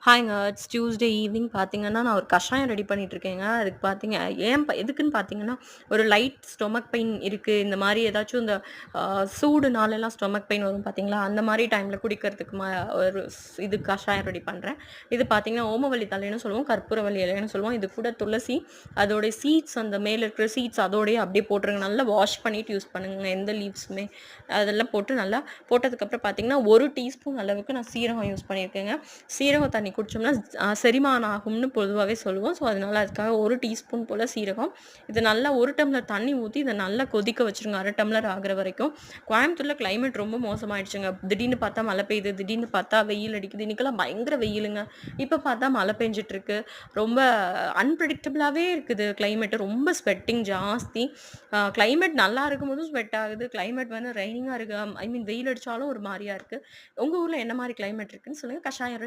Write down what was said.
ஹாய்ங்க. It's Tuesday evening பார்த்தீங்கன்னா, நான் ஒரு கஷாயம் ரெடி பண்ணிட்டுருக்கேங்க. அதுக்கு பார்த்தீங்க எதுக்குன்னு பார்த்தீங்கன்னா, ஒரு லைட் ஸ்டொமக் பெயின் இருக்கு. இந்த மாரி ஏதாச்சும் இந்த அ சூடுனாலலாம் ஸ்டொமக் பெயின் வரும் பார்த்தீங்களா? அந்த மாரி டைம்ல குடிக்கிறதுக்கு ஒரு இது கஷாயம் ரெடி பண்றேன். இது பார்த்தீங்கன்னா, ஓமவல்லி தழைன்னு சொல்லுவோம், கற்பூரவள்ளி இலைன்னு சொல்லுவோம். இது கூட துளசி, அதோடைய சீட்ஸ் அந்த மேல இருக்கிற சீட்ஸ் அதோடயே அப்படியே போட்டுருங்க. நல்லா வாஷ் பண்ணிட்டு யூஸ் பண்ணுங்கங்க. எந்த லீவ்ஸுமே அதெல்லாம் போட்டு நல்லா போட்டதுக்கப்புறம் பார்த்தீங்கன்னா, 1 டீஸ்பூன் அளவுக்கு நான் சீரகம் யூஸ் பண்ணியிருக்கேங்க. சீரக தண்ணி குடிச்சோம்னா செரிமானம் ஆகும்னு பொதுவாவே சொல்லுவோம். ஸோ, அதனால அதுக்காக 1 டீஸ்பூன் போல சீரகம். இது நல்லா 1 டம்ளர் தண்ணி ஊத்தி இத நல்லா கொதிக்க வச்சுருங்க. 1/2 டம்ளர் ஆகுற வரைக்கும். கோயம்புத்தூர்ல கிளைமேட் ரொம்ப மோசமாயிடுச்சுங்க. திடீர்னு பார்த்தா மழை பெய்யுது, திடீர்னு பார்த்தா வெயில் அடிக்குது. இன்னைக்கெல்லாம் பயங்கர வெயிலுங்க. இப்ப பார்த்தா மழை பெஞ்சுட்டுருக்கு. ரொம்ப அன்பிரெடிக்டபிளாவே இருக்குது கிளைமேட். ரொம்ப ஸ்வெட்டிங் ஜாஸ்தி. கிளைமேட் நல்லா இருக்கும்போதும் ஸ்வெட் ஆகுது. கிளைமேட் வந்து ரெய்னிங்கா இருக்கு. ஐ மீன் வெயில் அடிச்சாலும் ஒரு மாரியா இருக்கு. உங்க ஊர்ல என்ன மாரி கிளைமேட் இருக்குன்னு சொல்லுங்க. கஷாயம் ரெடி